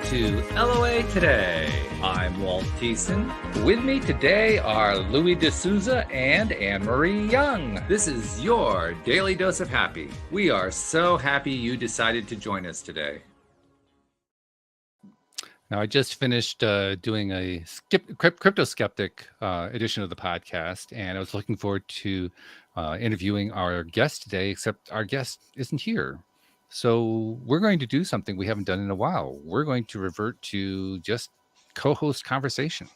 to LOA Today. I'm Walt Thiessen. With me today are Louis D'Souza and Anne-Marie Young. This is your Daily Dose of Happy. We are so happy you decided to join us today. Now, I just finished doing a crypto skeptic edition of the podcast, and I was looking forward to interviewing our guest today, except our guest isn't here. So we're going to do something we haven't done in a while. We're going to revert to just co-host conversation.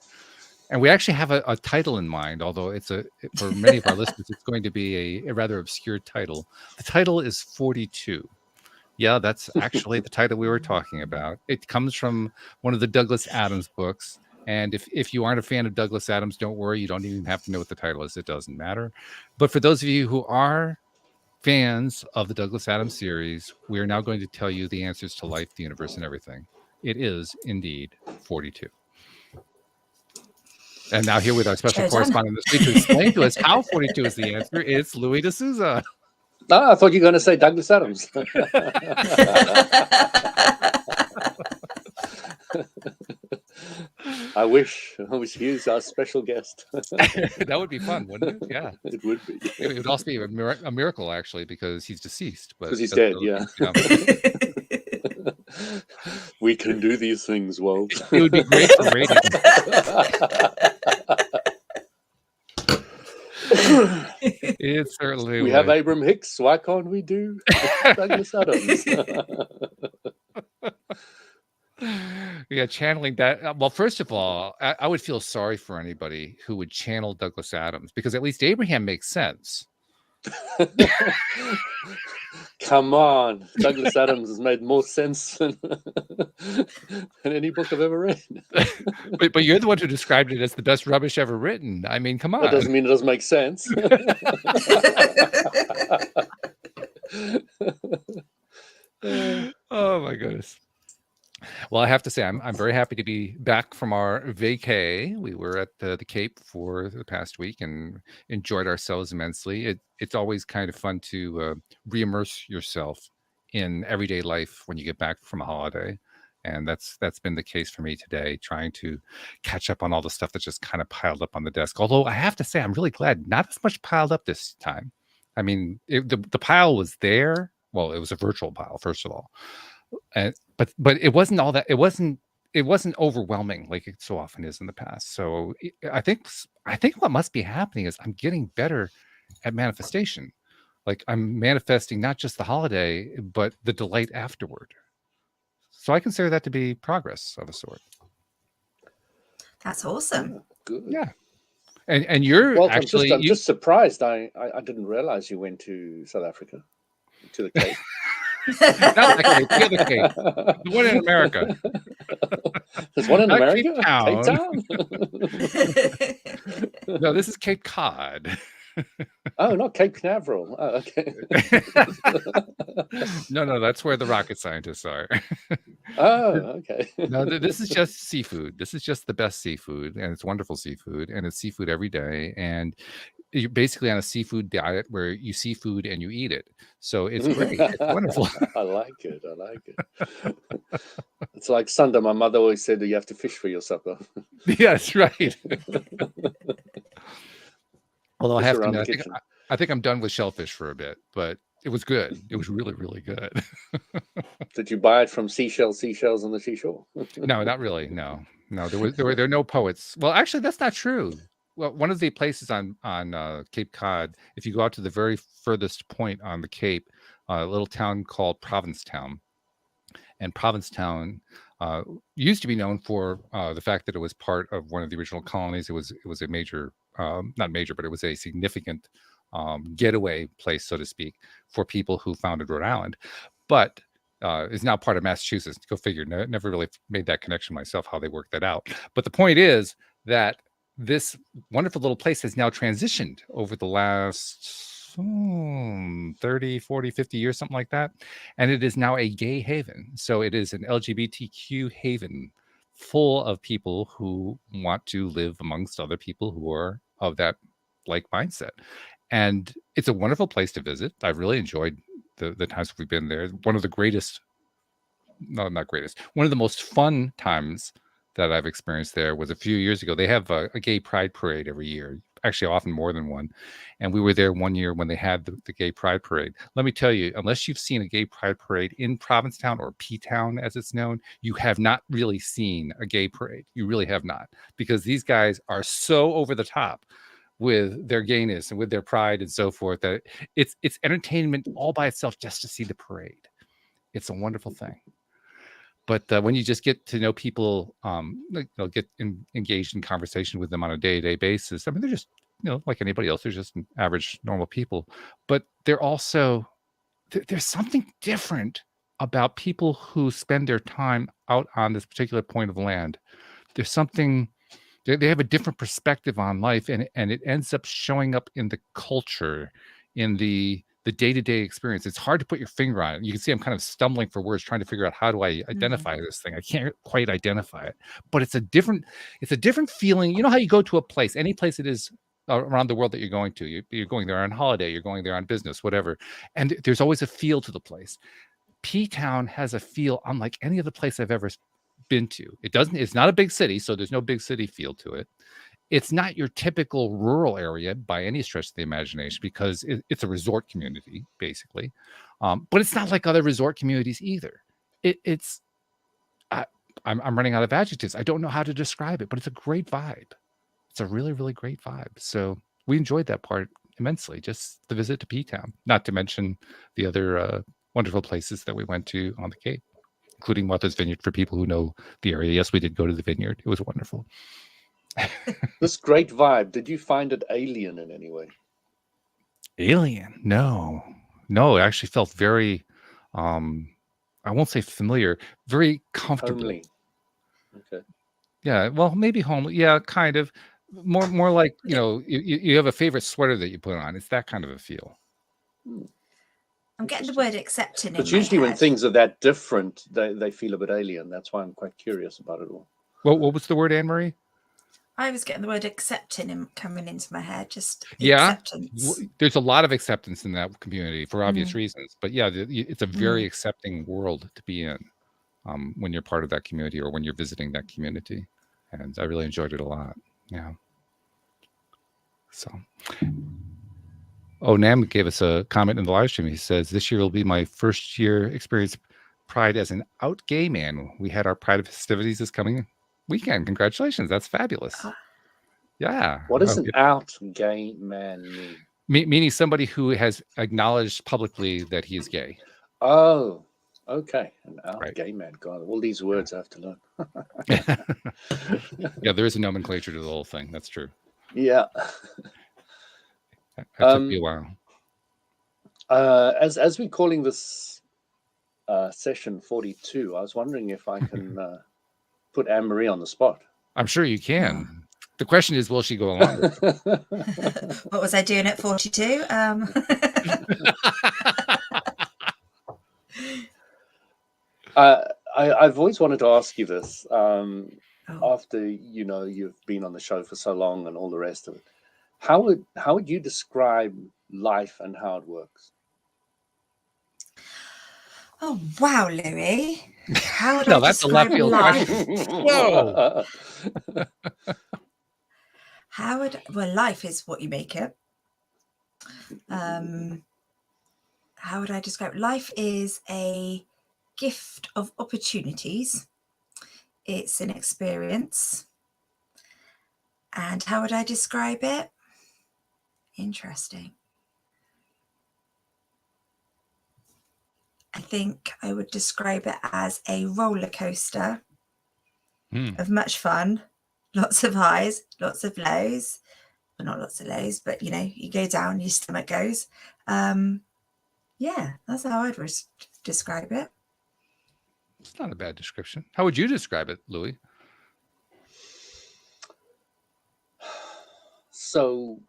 And we actually have a title in mind, although for many of our listeners, it's going to be a rather obscure title. The title is 42. Yeah, that's actually the title we were talking about. It comes from one of the Douglas Adams books. And if you aren't a fan of Douglas Adams, don't worry. You don't even have to know what the title is. It doesn't matter. But for those of you who are fans of the Douglas Adams series, we are now going to tell you the answers to life, the universe, and everything. It is indeed 42. And now here with our special correspondent this week to explain to us how 42 is the answer, it's Louis D'Souza. I thought you were going to say Douglas Adams. I wish he was our special guest. That would be fun, wouldn't it? Yeah, it would be. It would also be a miracle, actually, because he's deceased. Because he's dead, yeah. We can do these things, Walt. It would be great for radio. It certainly we would. have Abraham Hicks. Why can't we do Douglas Adams? Yeah, channeling that. Well, first of all, I would feel sorry for anybody who would channel Douglas Adams, because at least Abraham makes sense. Come on, Douglas Adams has made more sense than any book I've ever read. but you're the one who described it as the best rubbish ever written. I mean, come on. That doesn't mean it doesn't make sense. Oh my goodness. Well, I have to say, I'm very happy to be back from our vacay. We were at the Cape for the past week and enjoyed ourselves immensely. It's always kind of fun to re-immerse yourself in everyday life when you get back from a holiday. And that's been the case for me today, trying to catch up on all the stuff that just kind of piled up on the desk. Although I have to say, I'm really glad not as much piled up this time. I mean, the pile was there. Well, it was a virtual pile, first of all. But it wasn't all that. It wasn't overwhelming like it so often is in the past. So I think what must be happening is I'm getting better at manifestation. Like I'm manifesting not just the holiday, but the delight afterward. So I consider that to be progress of a sort. That's awesome. Good. Yeah. And you're well, actually I'm just surprised. I didn't realize you went to South Africa, to the Cape. Not the Cape, the other Cape. The one in America. There's one in Not America? Cape Town? No, this is Cape Cod. Oh, not Cape Canaveral. Oh, okay. No, that's where the rocket scientists are. Oh, okay. No, this is just seafood. This is just the best seafood, and it's wonderful seafood, and it's seafood every day. And you're basically on a seafood diet where you see food and you eat it. So it's great. It's wonderful. I like it. It's like Sunday. My mother always said that you have to fish for your supper. Yeah, that's right. Although I have to, I think I'm done with shellfish for a bit, but it was good. It was really, really good. Did you buy it from seashells on the seashore? No, not really. No. There were no poets. Well, actually, that's not true. Well, one of the places on Cape Cod, if you go out to the very furthest point on the Cape, a little town called Provincetown, and Provincetown used to be known for the fact that it was part of one of the original colonies. It was a major, not major, but it was a significant getaway place, so to speak, for people who founded Rhode Island. But is now part of Massachusetts. Go figure. Never really made that connection myself, how they worked that out. But the point is that this wonderful little place has now transitioned over the last 30, 40, 50 years, something like that. And it is now a gay haven. So it is an LGBTQ haven full of people who want to live amongst other people who are of that like mindset. And it's a wonderful place to visit. I've really enjoyed the times we've been there. One of the greatest no, not greatest. One of the most fun times that I've experienced there was a few years ago. They have a gay pride parade every year, actually often more than one. And we were there one year when they had the gay pride parade. Let me tell you, unless you've seen a gay pride parade in Provincetown, or P-Town as it's known, you have not really seen a gay parade. You really have not, because these guys are so over the top with their gayness and with their pride and so forth that it's entertainment all by itself just to see the parade. It's a wonderful thing. But when you just get to know people, get engaged in conversation with them on a day-to-day basis, I mean, they're just, like anybody else, they're just average, normal people. But they're also, there's something different about people who spend their time out on this particular point of land. There's something, they have a different perspective on life, and it ends up showing up in the culture, in the day-to-day experience. It's hard to put your finger on it. You can see I'm kind of stumbling for words, trying to figure out how do I identify this thing. I can't quite identify it, but it's a different feeling. You know how you go to a place, any place it is around the world that you're going to, you're going there on holiday, you're going there on business, whatever, and there's always a feel to the place. P-Town has a feel unlike any other place I've ever been to. It's not a big city, so there's no big city feel to it. It's not your typical rural area by any stretch of the imagination, because it's a resort community, basically. But it's not like other resort communities either. I'm running out of adjectives. I don't know how to describe it, but it's a great vibe. It's a really, really great vibe. So we enjoyed that part immensely, just the visit to P-Town, not to mention the other wonderful places that we went to on the Cape, including Martha's Vineyard for people who know the area. Yes, we did go to the vineyard. It was wonderful. This great vibe, did you find it alien in any way? Alien? No, it actually felt very, I won't say familiar, very comfortable. Homely. Okay. Yeah, well, maybe homely. Yeah, kind of. More like, you have a favorite sweater that you put on. It's that kind of a feel. I'm getting the word accepting. But usually when things are that different, they feel a bit alien. That's why I'm quite curious about it all. Well, what was the word, Anne-Marie? I was getting the word accepting coming into my head. Just acceptance. There's a lot of acceptance in that community for obvious reasons. But yeah, it's a very accepting world to be in when you're part of that community or when you're visiting that community. And I really enjoyed it a lot. Yeah. So, Nam gave us a comment in the live stream. He says, "This year will be my first year experience Pride as an out gay man. We had our Pride festivities this coming weekend. Congratulations. That's fabulous." Yeah. What does an out gay man mean? Meaning somebody who has acknowledged publicly that he is gay. Oh, okay. An out gay man. God, all these words I have to learn. Yeah, there is a nomenclature to the whole thing. That's true. Yeah. It took me a while. As we're calling this session 42, I was wondering if I can put Anne-Marie on the spot. I'm sure you can. The question is, will she go along? What was I doing at 42? I've always wanted to ask you this. After you've been on the show for so long and all the rest of it, how would you describe life and how it works? Oh wow, Louis! How would I that's describe a left field life? Whoa! Life is what you make it. How would I describe it? Life is a gift of opportunities. It's an experience. And how would I describe it? Interesting. I think I would describe it as a roller coaster of much fun, lots of highs, lots of lows. Well, not lots of lows, but you go down, your stomach goes. Yeah, that's how I'd describe it. It's not a bad description. How would you describe it, Louis? So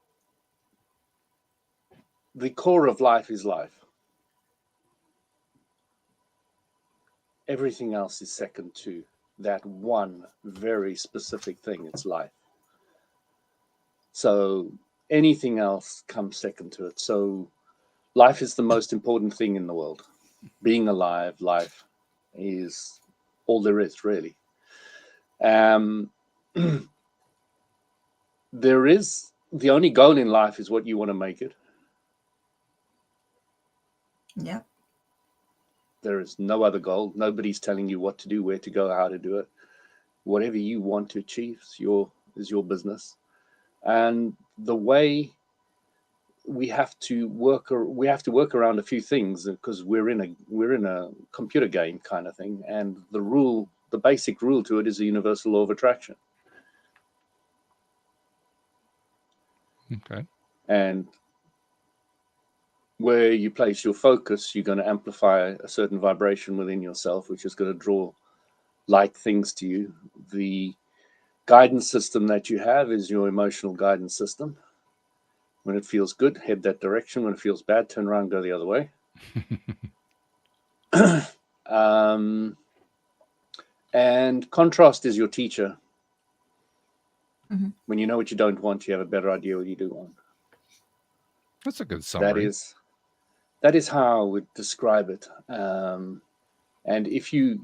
the core of life is life. Everything else is second to that one very specific thing. It's life. So anything else comes second to it. So life is the most important thing in the world. Being alive, life. is all there is, really. There is the only goal in life is what you want to make it. Yeah. There is no other goal. Nobody's telling you what to do, where to go, how to do it. Whatever you want to achieve is your business. And the way we have to work around a few things, because we're in a computer game kind of thing, and the basic rule to it is the universal law of attraction. Okay. And where you place your focus, you're going to amplify a certain vibration within yourself, which is going to draw like things to you. The guidance system that you have is your emotional guidance system. When it feels good, head that direction. When it feels bad, turn around, go the other way. And contrast is your teacher. Mm-hmm. When you know what you don't want, you have a better idea what you do want. That's a good summary. That is how I would describe it. And if you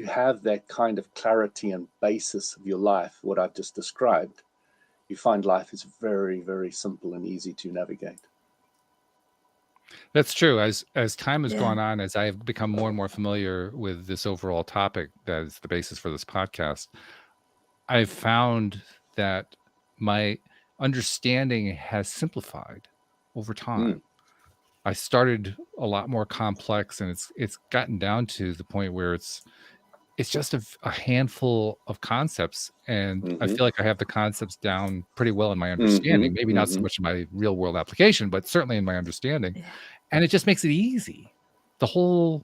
have that kind of clarity and basis of your life, what I've just described, you find life is very, very simple and easy to navigate. That's true. As time has Yeah. gone on, as I've become more and more familiar with this overall topic that is the basis for this podcast, I've found that my understanding has simplified over time. I started a lot more complex, and it's gotten down to the point where it's just a handful of concepts, and I feel like I have the concepts down pretty well in my understanding. Maybe not so much in my real world application, but certainly in my understanding. Yeah. And it just makes it easy. The whole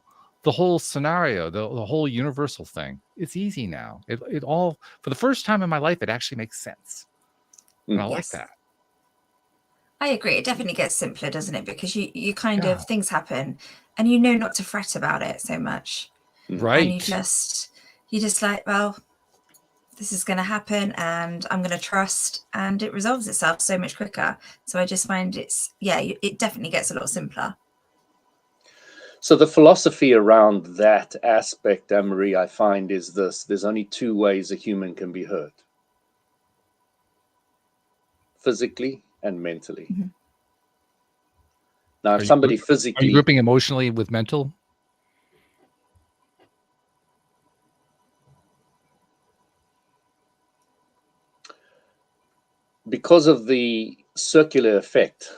scenario, the whole universal thing, it's easy now. It all, for the first time in my life, it actually makes sense. And I like that. I agree. It definitely gets simpler, doesn't it? Because you kind Yeah. of, things happen and you know not to fret about it so much. Right. And you just like, well, this is going to happen and I'm going to trust, and it resolves itself so much quicker. So I just find it definitely gets a lot simpler. So the philosophy around that aspect, Anne-Marie, I find is this: there's only two ways a human can be hurt: physically and mentally. Mm-hmm. Now, if somebody physically... Are you grouping emotionally with mental? Because of the circular effect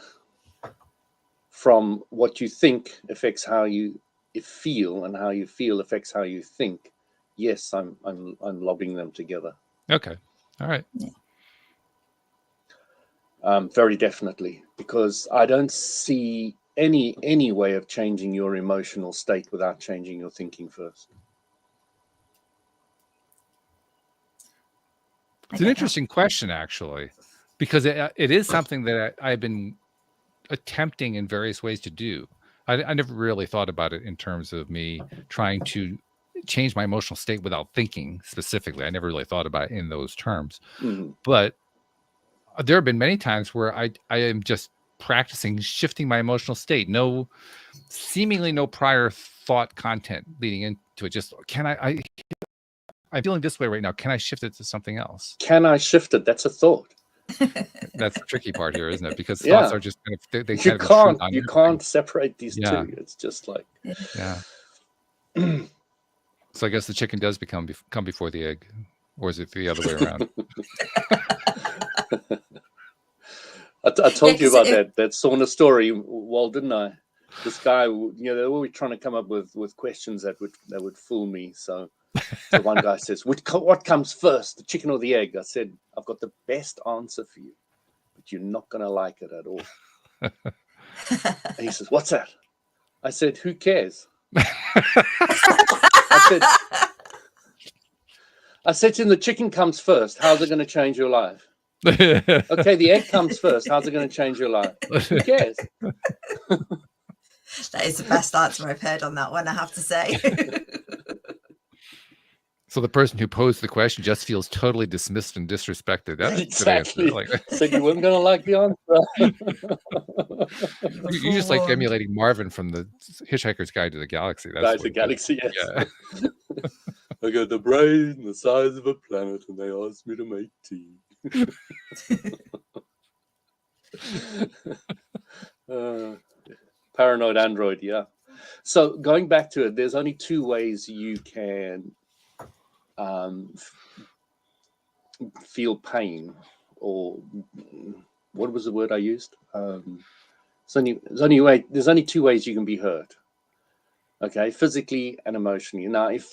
from what you think affects how you feel, and how you feel affects how you think. Yes, I'm lobbing them together. Okay. All right. Yeah. Very definitely, because I don't see any way of changing your emotional state without changing your thinking first. It's an interesting question, actually, because it is something that I've been attempting in various ways to do. I never really thought about it in terms of me trying to change my emotional state without thinking specifically. I never really thought about it in those terms. But there have been many times where I am just practicing shifting my emotional state. Seemingly no prior thought content leading into it. Just, I'm feeling this way right now. Can I shift it to something else? Can I shift it? That's a thought. That's the tricky part here, isn't it? Because thoughts are just kind of, they you can't separate these two. It's just like, So I guess the chicken does come before the egg, or is it the other way around? I told you about that sauna story, Walt, didn't I? This guy, they're always trying to come up with questions that would fool me. So one guy says, "What comes first, the chicken or the egg?" I said, "I've got the best answer for you, but you're not going to like it at all." And he says, "What's that?" I said, "Who cares?" I said to him, "The chicken comes first. How's it going to change your life?" "Okay, the egg comes first. How's it going to change your life?" "Who cares?" That is the best answer I've heard on that one, I have to say. So the person who posed the question just feels totally dismissed and disrespected. That's Exactly. Like, Said you weren't going to like the answer. you're just like emulating Marvin from the Hitchhiker's Guide to the Galaxy. That's Guide to the Galaxy, yes. Yeah. I got the brain the size of a planet, and they asked me to make tea. Paranoid android, yeah. So going back to it, there's only two ways you can feel pain, or what was the word I used? There's only two ways you can be hurt. Okay, physically and emotionally. Now, if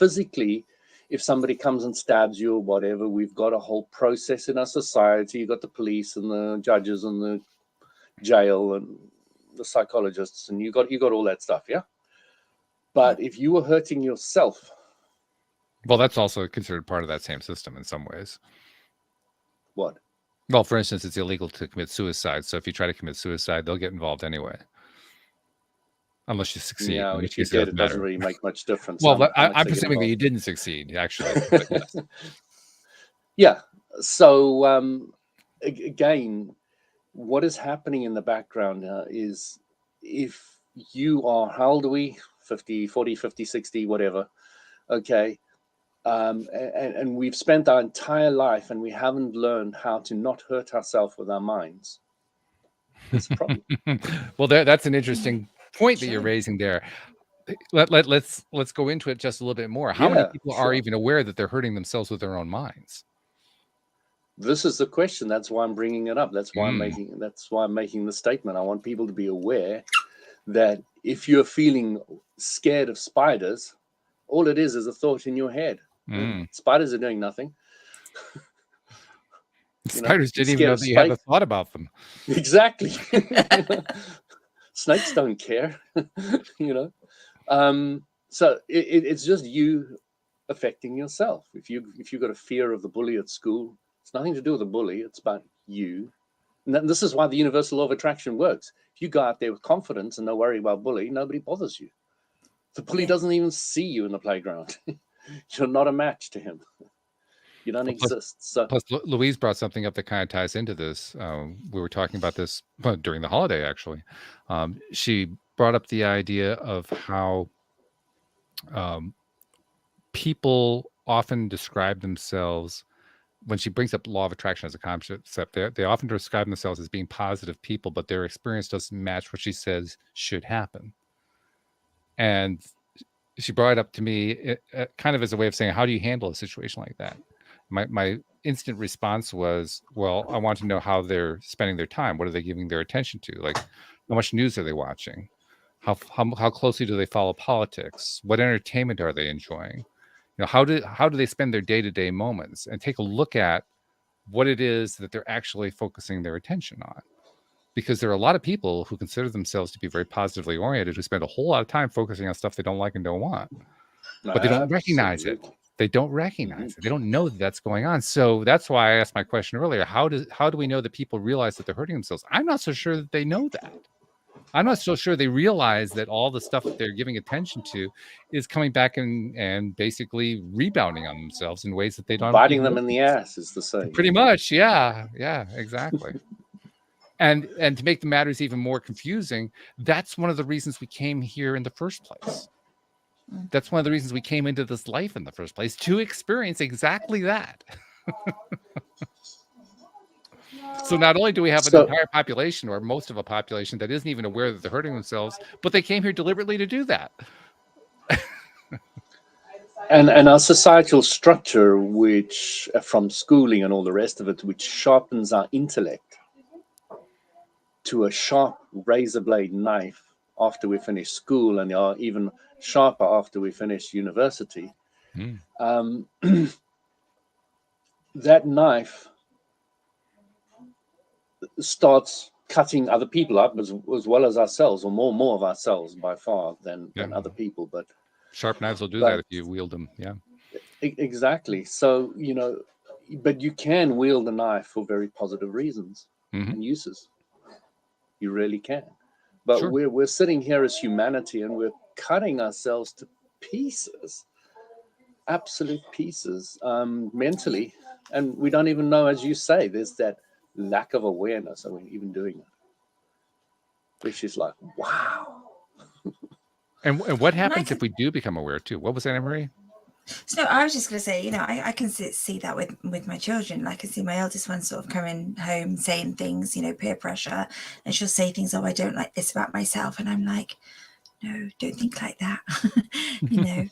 somebody comes and stabs you or whatever, we've got a whole process in our society. You've got the police and the judges and the jail and the psychologists, and you got all that stuff, yeah. But if you were hurting yourself, well, that's also considered part of that same system in some ways. What? Well, for instance, it's illegal to commit suicide. So if you try to commit suicide, they'll get involved anyway. Unless you succeed. Yeah, in which if you case did, it doesn't really make much difference. Well, I'm presuming that you didn't succeed, actually. Yes. Yeah. So, again, what is happening in the background is if you are, how old are we? 50, 40, 50, 60, whatever. Okay. And we've spent our entire life and we haven't learned how to not hurt ourselves with our minds. It's a problem. Well, that's an interesting point that you're raising there. Let's go into it just a little bit more. How many people are even aware that they're hurting themselves with their own minds? This is the question. That's why I'm bringing it up. That's why I'm making the statement. I want people to be aware that if you're feeling scared of spiders, all it is a thought in your head. Spiders are doing nothing. Spiders didn't even know that you had a thought about them. Exactly. Snakes don't care. So it's just you affecting yourself. If you've got a fear of the bully at school, it's nothing to do with the bully. It's about you. And this is why the universal law of attraction works. If you go out there with confidence and no worry about bully, nobody bothers you. The bully doesn't even see you in the playground. You're not a match to him. You don't exist. Plus, Louise brought something up that kind of ties into this. We were talking about this during the holiday, actually. She brought up the idea of how people often describe themselves, when she brings up law of attraction as a concept, they often describe themselves as being positive people, but their experience doesn't match what she says should happen. And she brought it up to me kind of as a way of saying, how do you handle a situation like that? My instant response was, well, I want to know how they're spending their time. What are they giving their attention to? Like, how much news are they watching? How closely do they follow politics? What entertainment are they enjoying? How do they spend their day-to-day moments? And take a look at what it is that they're actually focusing their attention on. Because there are a lot of people who consider themselves to be very positively oriented who spend a whole lot of time focusing on stuff they don't like and don't want. But they don't recognize it. They don't recognize it. They don't know that that's going on. So that's why I asked my question earlier. How do we know that people realize that they're hurting themselves? I'm not so sure that they know that. I'm not so sure they realize that all the stuff that they're giving attention to is coming back and basically rebounding on themselves in ways that they don't. Biting them in the ass is the same. Pretty much, yeah, exactly. And to make the matters even more confusing, that's one of the reasons we came here in the first place. That's one of the reasons we came into this life in the first place, to experience exactly that. So not only do we have an entire population, or most of a population, that isn't even aware that they're hurting themselves, but they came here deliberately to do that. And our societal structure, which from schooling and all the rest of it, which sharpens our intellect to a sharp razor blade knife after we finish school, and are even sharper after we finish university. That knife starts cutting other people up as well as ourselves, or more of ourselves by far than other people. But sharp knives will do that if you wield them. Yeah, exactly. So but you can wield a knife for very positive reasons and uses. You really can. But we're sitting here as humanity and we're cutting ourselves to pieces. absolute pieces mentally, and we don't even know, as you say, there's that lack of awareness of even doing it, which is like, wow. And what happens can- if we do become aware too? What was that, Anne-Marie? So I was just going to say, you know, I can see that with my children. Like I see my eldest one sort of coming home saying things, you know, peer pressure, and she'll say things, oh, I don't like this about myself. And I'm like, no, don't think like that. You know,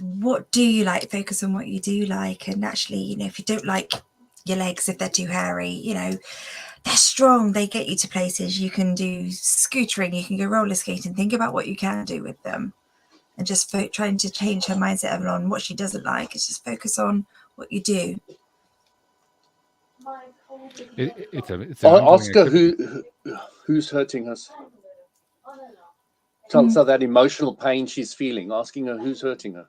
what do you like? Focus on what you do like. And actually, you know, if you don't like your legs, if they're too hairy, you know, they're strong. They get you to places. You can do scootering, you can go roller skating. Think about what you can do with them. And just trying to change her mindset on what she doesn't like. Is just focus on what you do. It's an ongoing Ask her activity. who's hurting us. So that emotional pain she's feeling, asking her who's hurting her.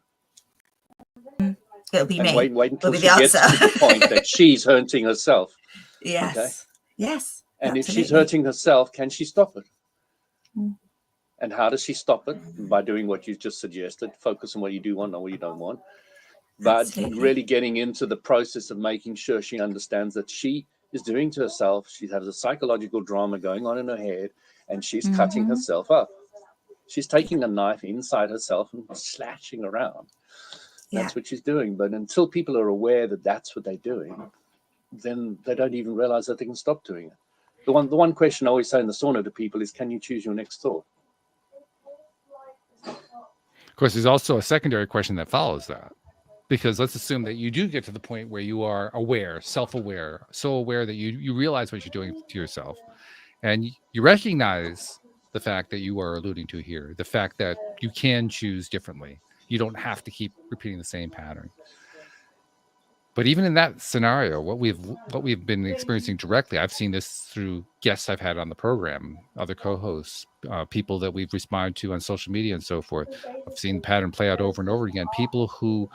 It'll be me. Wait until It'll she gets to the point that she's hurting herself. Yes. Okay? Yes. And absolutely. if she's hurting herself, can she stop it? Mm. And how does she stop it? By doing what you just suggested. Focus on what you do want, not what you don't want. But Absolutely. really getting into the process of making sure she understands that she is doing to herself. She has a psychological drama going on in her head, and she's cutting herself up. She's taking a knife inside herself and slashing around. That's what she's doing. But until people are aware that that's what they're doing, then they don't even realize that they can stop doing it. The one question I always say in the sauna to people is, can you choose your next thought? Of course, there's also a secondary question that follows that. Because let's assume that you do get to the point where you are aware, self-aware, so aware that you realize what you're doing to yourself. And you recognize the fact that you are alluding to here, the fact that you can choose differently. You don't have to keep repeating the same pattern. But even in that scenario, what we've been experiencing directly, I've seen this through guests I've had on the program, other co-hosts, people that we've responded to on social media and so forth. I've seen the pattern play out over and over again. People who,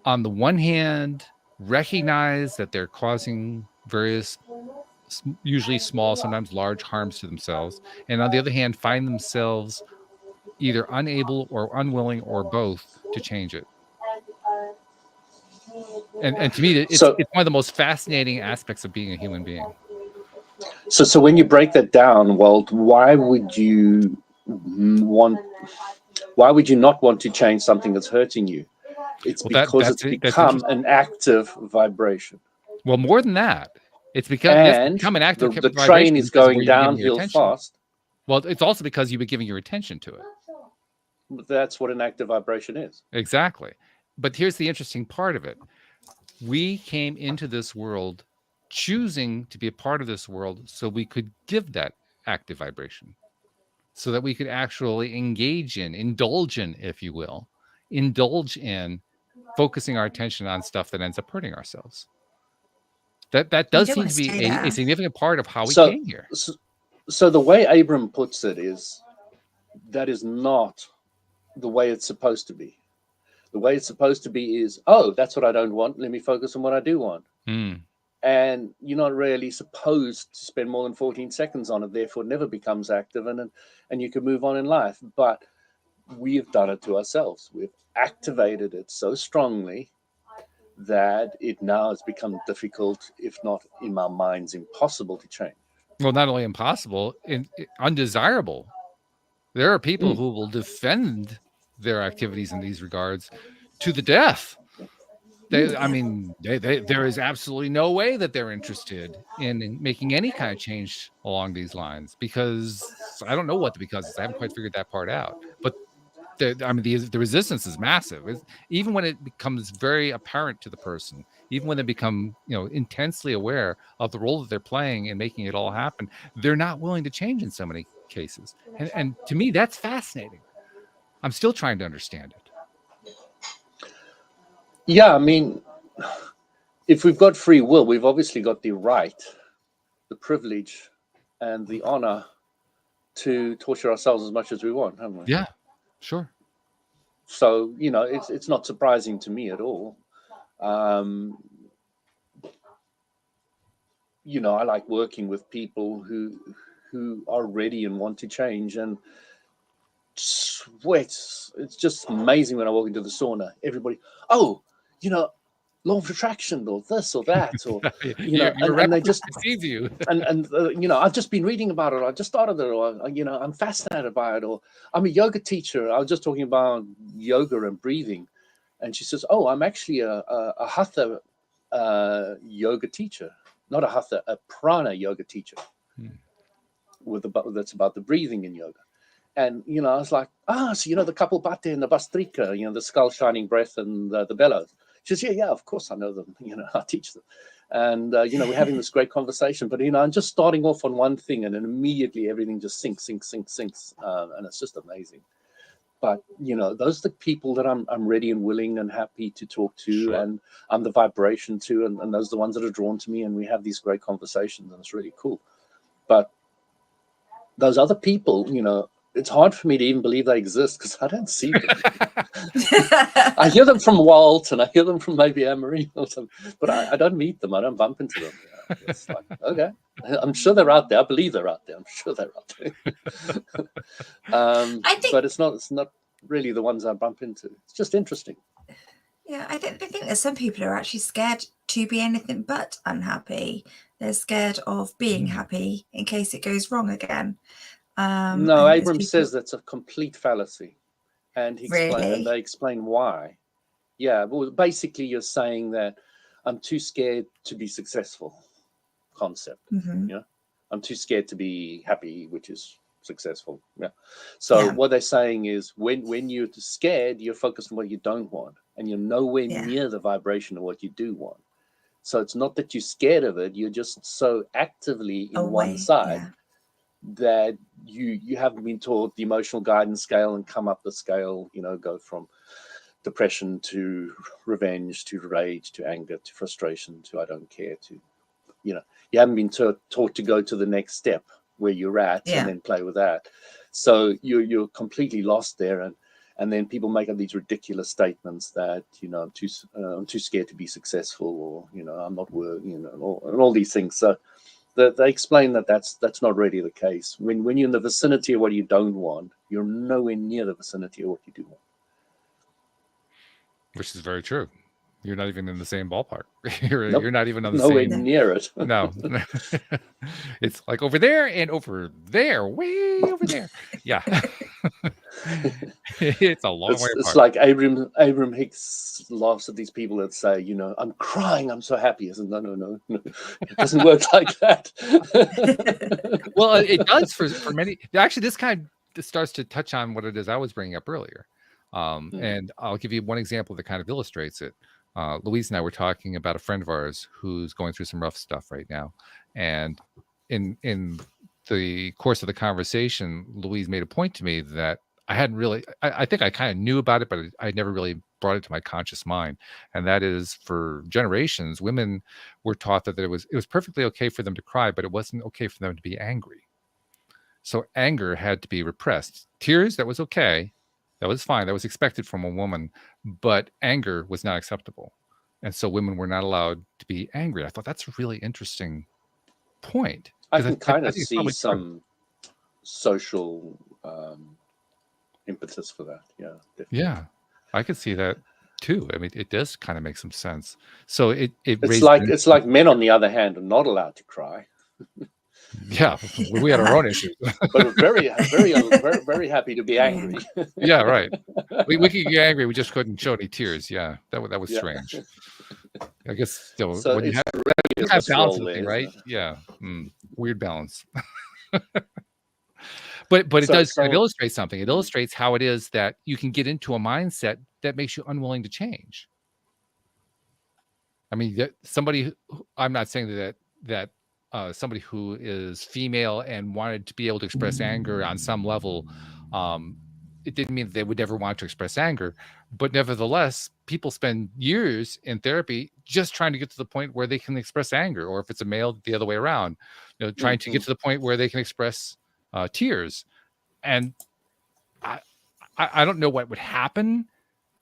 on the one hand, recognize that they're causing various, usually small, sometimes large harms to themselves. And on the other hand, find themselves either unable or unwilling or both to change it. And to me, it's one of the most fascinating aspects of being a human being. So when you break that down, Walt, why would you not want to change something that's hurting you? It's because it's become an active vibration. Well, more than that, it's because and it's become an active the vibration. Train is going downhill fast. Well, it's also because you've been giving your attention to it. That's what an active vibration is. Exactly. But here's the interesting part of it. We came into this world choosing to be a part of this world so we could give that active vibration, so that we could actually indulge in, if you will, focusing our attention on stuff that ends up hurting ourselves. That does seem to be a significant part of how we came here. So the way Abram puts it is, that is not the way it's supposed to be. The way it's supposed to be is, oh, that's what I don't want. Let me focus on what I do want. And you're not really supposed to spend more than 14 seconds on it. Therefore, it never becomes active, and you can move on in life. But we've done it to ourselves. We've activated it so strongly that it now has become difficult, if not in my minds, impossible to change. Well, not only impossible, undesirable. There are people who will defend their activities in these regards to the death. I mean, there is absolutely no way that they're interested in making any kind of change along these lines, because I don't know what the because is. I haven't quite figured that part out. But the resistance is massive. Even when it becomes very apparent to the person, even when they become intensely aware of the role that they're playing in making it all happen, they're not willing to change in so many cases. And to me, that's fascinating. I'm still trying to understand it. Yeah, I mean, if we've got free will, we've obviously got the right, the privilege, and the honor to torture ourselves as much as we want, haven't we? Yeah, sure. So, it's not surprising to me at all. I like working with people who are ready and want to change. And sweat. It's just amazing when I walk into the sauna. Everybody, oh, you know, law of attraction or this or that, or you know, and they just perceive you. and you know, I've just been reading about it. I just started it, or you know, I'm fascinated by it, or I'm a yoga teacher. I was just talking about yoga and breathing, and she says, "Oh, I'm actually a hatha yoga teacher, not a hatha, a prana yoga teacher, that's about the breathing in yoga." And you know, I was like, so you know the Kapalbhati and the Bastrika, you know, the skull shining breath and the bellows. She says, yeah, of course I know them. You know, I teach them. And you know, we're having this great conversation. But you know, I'm just starting off on one thing, and then immediately everything just sinks, and it's just amazing. But you know, those are the people that I'm ready and willing and happy to talk to, Sure. and I'm the vibration to, and those are the ones that are drawn to me, and we have these great conversations, and it's really cool. But those other people, you know, it's hard for me to even believe they exist because I don't see them. I hear them from Walt, and I hear them from maybe Anne-Marie or something, but I don't meet them. I don't bump into them. You know? It's like, okay, I'm sure they're out there. I believe they're out there. I'm sure they're out there. I think, but it's not really the ones I bump into. It's just interesting. Yeah, I think that some people are actually scared to be anything but unhappy. They're scared of being happy in case it goes wrong again. No, Abrams says that's a complete fallacy, and Really? they explain why. Yeah, well, basically you're saying that I'm too scared to be successful. Concept. Mm-hmm. You know, I'm too scared to be happy, which is successful. Yeah. So what they're saying is when you're scared, you're focused on what you don't want, and you're nowhere near the vibration of what you do want. So it's not that you're scared of it, you're just so actively in one side that you haven't been taught the emotional guidance scale and come up the scale, you know, go from depression to revenge to rage to anger to frustration to I don't care to, you know, you haven't been taught to go to the next step where you're at and then play with that. So you're completely lost there, and then people make up these ridiculous statements that, you know, I'm too scared to be successful, or, you know, I'm not worthy, you know, and all these things. So they explain that that's not really the case. When you're in the vicinity of what you don't want, you're nowhere near the vicinity of what you do want. Which is very true. You're not even in the same ballpark. Nope. You're not even on the nowhere same. near it. No. It's like over there and over there, way over there. Yeah. It's a long way apart. It's like Abraham Hicks laughs at these people that say, you know, I'm crying, I'm so happy. I said, no. It doesn't work like that. Well, it does for many. Actually, this kind of starts to touch on what it is I was bringing up earlier. And I'll give you one example that kind of illustrates it. Louise and I were talking about a friend of ours who's going through some rough stuff right now. And in the course of the conversation, Louise made a point to me that I hadn't really, I think I kind of knew about it, but I never really brought it to my conscious mind. And that is, for generations, women were taught that it was perfectly okay for them to cry, but it wasn't okay for them to be angry. So anger had to be repressed. Tears, that was okay. That was fine. That was expected from a woman, but anger was not acceptable. And so women were not allowed to be angry. I thought that's a really interesting point. I can kind of see some social impetus for that. Yeah, definitely. Yeah, I could see that too. I mean, it does kind of make some sense. So it's like men, on the other hand, are not allowed to cry. Yeah, we had our own issues, but we're very, very happy to be angry. Yeah, right. We could get angry. We just couldn't show any tears. Yeah, that was strange. I guess still, so when you have balance, thing, right? Yeah, weird balance. But it does kind of illustrate something. It illustrates how it is that you can get into a mindset that makes you unwilling to change. I mean, somebody. I'm not saying that. Somebody who is female and wanted to be able to express anger on some level, it didn't mean that they would never want to express anger. But nevertheless, people spend years in therapy just trying to get to the point where they can express anger, or if it's a male, the other way around, you know, trying to get to the point where they can express tears. And I don't know what would happen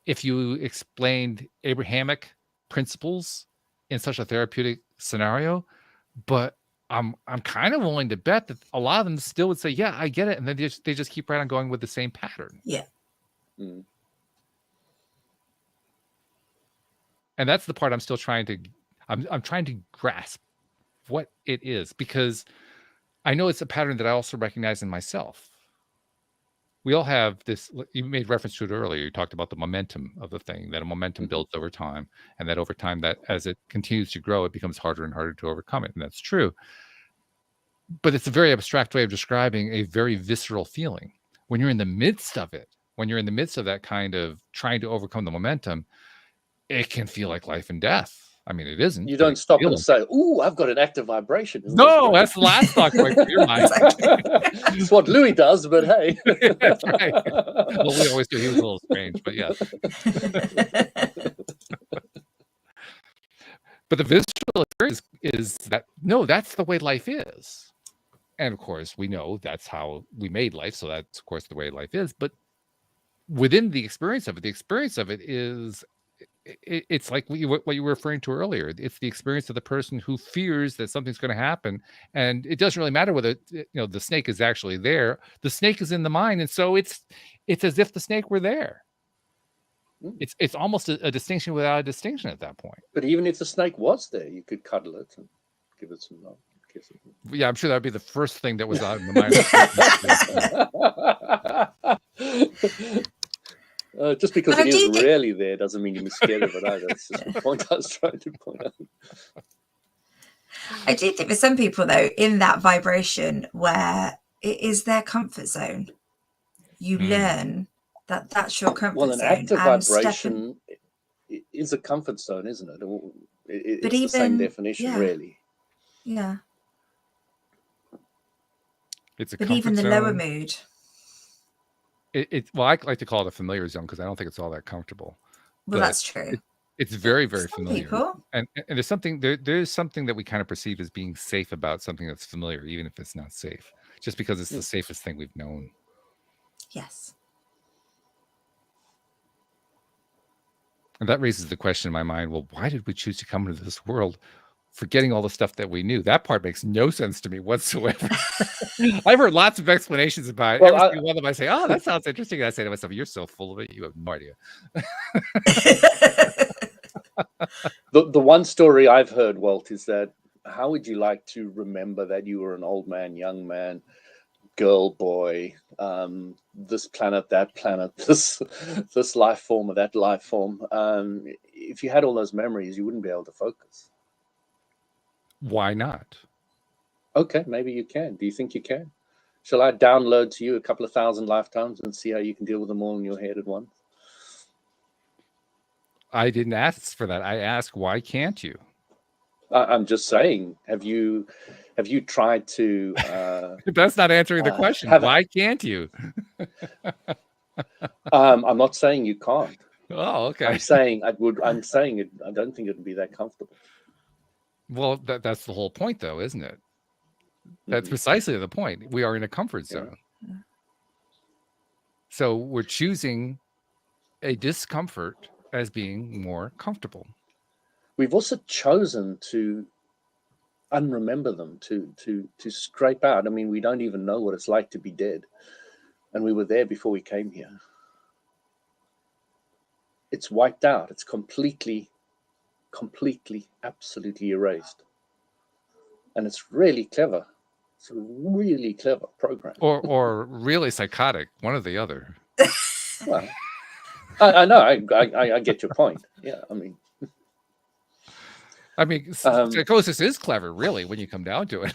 if you explained Abrahamic principles in such a therapeutic scenario, but I'm kind of willing to bet that a lot of them still would say, yeah, I get it. And then they just keep right on going with the same pattern. Yeah. Mm. And that's the part I'm still trying to, I'm trying to grasp what it is, because I know it's a pattern that I also recognize in myself. We all have this, you made reference to it earlier. You talked about the momentum of the thing, that a momentum builds over time, and that over time, that as it continues to grow, it becomes harder and harder to overcome it. And that's true. But it's a very abstract way of describing a very visceral feeling. When you're in the midst of it, when you're in the midst of that kind of trying to overcome the momentum, it can feel like life and death. I mean, it isn't. You but don't stop and say, "Ooh, I've got an active vibration." Isn't No, that's the last thought going through your mind. It's what Louis does, but hey. That's right. Well, we always do. He was a little strange, but yeah. But the visceral experience is that, no, that's the way life is. And of course, we know that's how we made life. So that's, of course, the way life is. But within the experience of it is, it's like what you were referring to earlier. It's the experience of the person who fears that something's going to happen. And it doesn't really matter whether, the snake is actually there. The snake is in the mind. And so it's as if the snake were there. It's almost a distinction without a distinction at that point. But even if the snake was there, you could cuddle it and give it some love. Kiss it. Yeah, I'm sure that'd be the first thing that was out in the mind. Just because it is really there doesn't mean you're scared of it either. That's just the point I was trying to point out. I do think for some people, though, in that vibration where it is their comfort zone, you learn that that's your comfort zone. Well, an active vibration is a comfort zone, isn't it? It's the same definition, really. Yeah. It's a but comfort even the zone. lower mood. Well, I like to call it a familiar zone because I don't think it's all that comfortable. Well, that's true. It's very, very Some familiar. people. And there's something there's something that we kind of perceive as being safe about something that's familiar, even if it's not safe, just because it's the safest thing we've known. Yes. And that raises the question in my mind, well, why did we choose to come into this world forgetting all the stuff that we knew? That part makes no sense to me whatsoever. I've heard lots of explanations about it. Well, Every single one of them I say, oh, that sounds interesting. And I say to myself, you're so full of it. You have no idea. The one story I've heard, Walt, is that how would you like to remember that you were an old man, young man, girl, boy, this planet, that planet, this life form or that life form? If you had all those memories, you wouldn't be able to focus. Why not? Okay, maybe you can. Do you think you can? Shall I download to you a couple of thousand lifetimes and see how you can deal with them all in your head at once? I didn't ask for that. I asked, why can't you? I'm just saying, have you tried to... That's not answering the question. Why can't you? I'm not saying you can't. Oh, okay. I'm saying I don't think it would be that comfortable. Well, that's the whole point, though, isn't it? That's precisely the point. We are in a comfort zone. Yeah. So we're choosing a discomfort as being more comfortable. We've also chosen to unremember them, to scrape out. I mean, we don't even know what it's like to be dead. And we were there before we came here. It's wiped out. It's completely, absolutely erased. And it's really clever. It's a really clever program. Or really psychotic, one or the other. Well, I know. I get your point. Yeah, I mean, psychosis is clever, really, when you come down to it.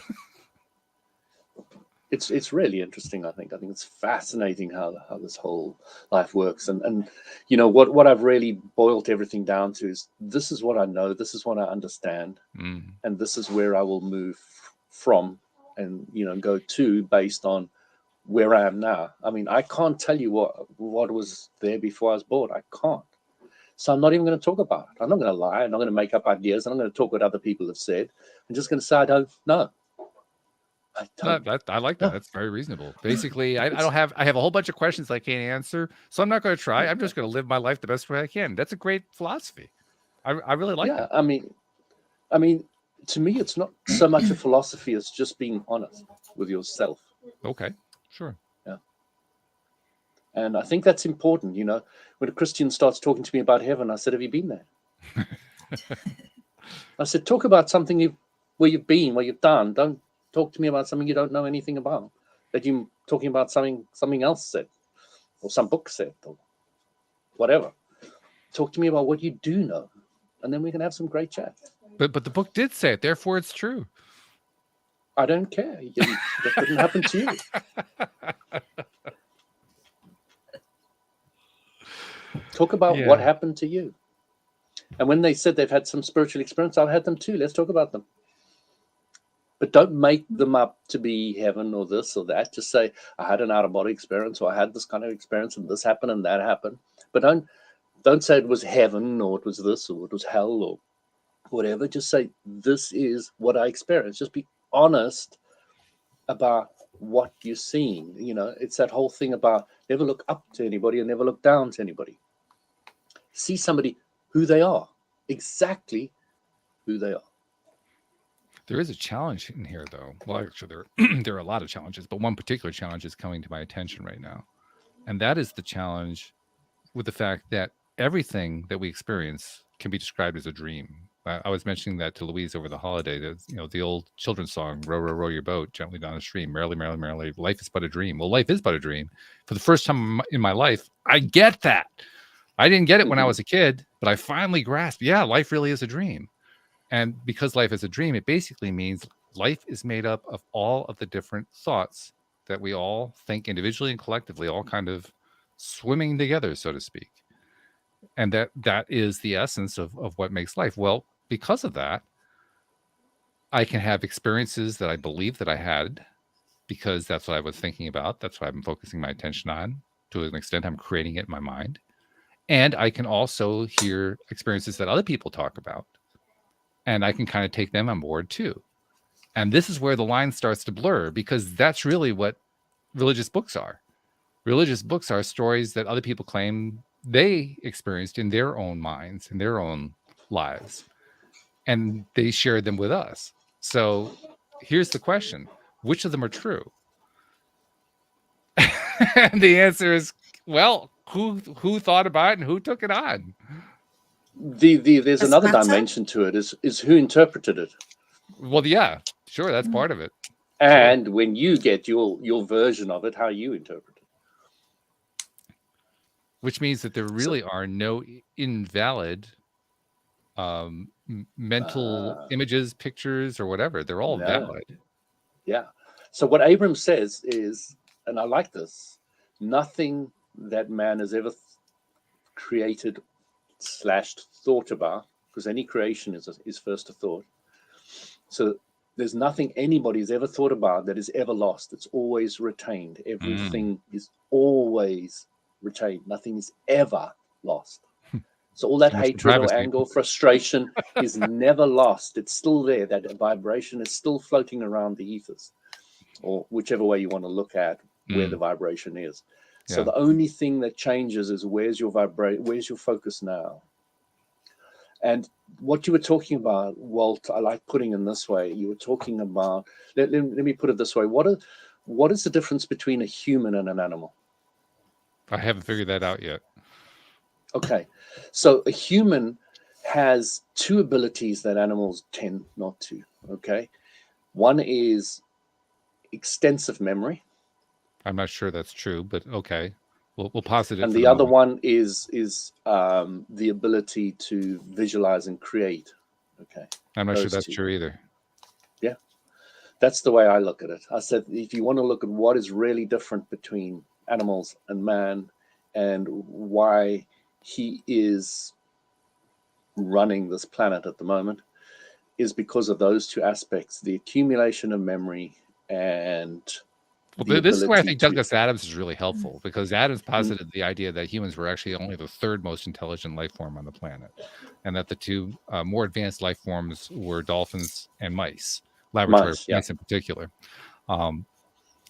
It's really interesting. I think it's fascinating how this whole life works. And you know what I've really boiled everything down to is this is what I know, this is what I understand, and this is where I will move from and go to based on where I am now. I mean, I can't tell you what was there before I was born. I can't. So I'm not even going to talk about it. I'm not going to lie. I'm not going to make up ideas. I'm not going to talk what other people have said. I'm just going to say I don't know. I like that. That's very reasonable. Basically, I have a whole bunch of questions I can't answer, so I'm not going to try. I'm just going to live my life the best way I can. That's a great philosophy. I really like that. I mean, to me, it's not so much a philosophy as just being honest with yourself. Okay, sure. Yeah. And I think that's important. You know, when a Christian starts talking to me about heaven, I said, have you been there? I said, talk about something where you've been, where you've done. Don't talk to me about something you don't know anything about. That you're talking about something else said, or some book said, or whatever. Talk to me about what you do know, and then we can have some great chat. But the book did say it, therefore it's true. I don't care. That didn't happen to you. Talk about what happened to you. And when they said they've had some spiritual experience, I've had them too. Let's talk about them. But don't make them up to be heaven or this or that. Just say, I had an out-of-body experience, or I had this kind of experience, and this happened and that happened. But don't say it was heaven, or it was this, or it was hell, or whatever. Just say, this is what I experienced. Just be honest about what you're seeing. You know, it's that whole thing about never look up to anybody and never look down to anybody. See somebody who they are, exactly who they are. There is a challenge in here, though. Well, actually, there are a lot of challenges, but one particular challenge is coming to my attention right now. And that is the challenge with the fact that everything that we experience can be described as a dream. I was mentioning that to Louise over the holiday, that, you know, the old children's song, row, row, row your boat gently down the stream, merrily, merrily, merrily, life is but a dream. Well, life is but a dream. For the first time in my life, I get that. I didn't get it when I was a kid, but I finally grasped, yeah, life really is a dream. And because life is a dream, it basically means life is made up of all of the different thoughts that we all think individually and collectively, all kind of swimming together, so to speak. And that is the essence of what makes life. Well, because of that, I can have experiences that I believe that I had because that's what I was thinking about. That's what I'm focusing my attention on. To an extent, I'm creating it in my mind. And I can also hear experiences that other people talk about. And I can kind of take them on board too. And this is where the line starts to blur, because that's really what religious books are. Religious books are stories that other people claim they experienced in their own minds, in their own lives. And they shared them with us. So here's the question. Which of them are true? And the answer is, well, who thought about it and who took it on? There's another dimension to it, is who interpreted it. Well, yeah, sure, that's part of it. And when you get your version of it, how you interpret it. Which means that there really are no invalid mental images, pictures, or whatever. They're all valid. Yeah. So what Abram says is, and I like this, nothing that man has ever created / thought about, because any creation is first a thought. So there's nothing anybody's ever thought about that is ever lost. It's always retained. Everything is always retained. Nothing is ever lost. So all that hatred or anger or frustration is never lost. It's still there. That vibration is still floating around the ethers, or whichever way you want to look at where the vibration is. So the only thing that changes is where's your focus now. And what you were talking about, Walt, I like putting in this way. You were talking about, let me put it this way. What is the difference between a human and an animal? I haven't figured that out yet. Okay. So a human has two abilities that animals tend not to. Okay. One is extensive memory. I'm not sure that's true, but okay. We'll posit it. And the other one is the ability to visualize and create. Okay. I'm not sure that's true either. Yeah. That's the way I look at it. I said, if you want to look at what is really different between animals and man and why he is running this planet at the moment, is because of those two aspects, the accumulation of memory and this is where I think Douglas Adams is really helpful, because Adams posited the idea that humans were actually only the third most intelligent life form on the planet, and that the two more advanced life forms were dolphins and mice, laboratory mice in particular, and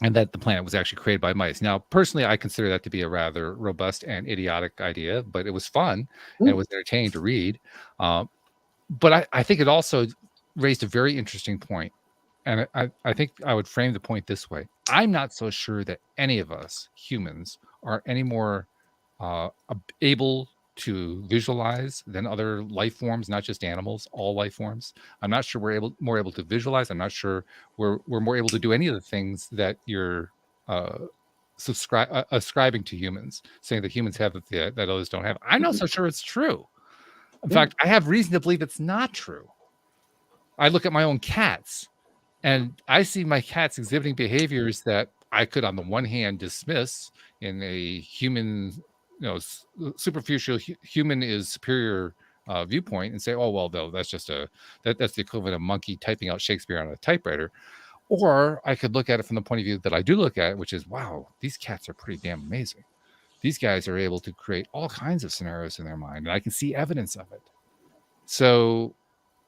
that the planet was actually created by mice. Now, personally, I consider that to be a rather robust and idiotic idea, but it was fun and it was entertaining to read. But I think it also raised a very interesting point. And I think I would frame the point this way. I'm not so sure that any of us humans are any more able to visualize than other life forms, not just animals, all life forms. I'm not sure we're more able to visualize. I'm not sure we're more able to do any of the things that you're ascribing to humans, saying that humans have that others don't have. I'm not so sure it's true. In fact, I have reason to believe it's not true. I look at my own cats, and I see my cats exhibiting behaviors that I could, on the one hand, dismiss in a human, superficial human is superior viewpoint, and say, "Oh well, though that's just that's the equivalent of monkey typing out Shakespeare on a typewriter." Or I could look at it from the point of view that I do look at it, which is, wow, these cats are pretty damn amazing. These guys are able to create all kinds of scenarios in their mind, and I can see evidence of it. So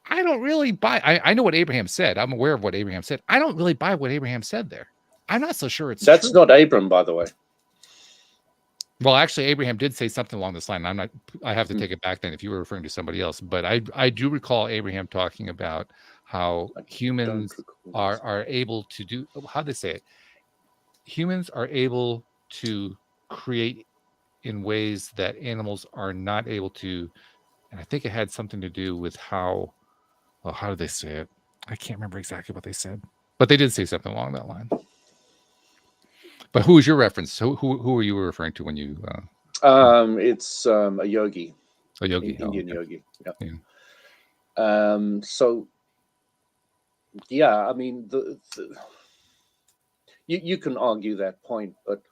I don't really buy. I know what Abraham said. I'm aware of what Abraham said. I don't really buy what Abraham said there. I'm not so sure it's That's true. not Abram, by the way. Well, actually, Abraham did say something along this line. I have to take it back then if you were referring to somebody else. But I do recall Abraham talking about how humans are able to do, how do they say it? Humans are able to create in ways that animals are not able to. And I think it had something to do with how did they say it? I can't remember exactly what they said, but they did say something along that line. But who is your reference? Who are you referring to when you? It's a yogi. A yogi, Indian yogi. Yep. Yeah. So, yeah, I mean, you can argue that point, but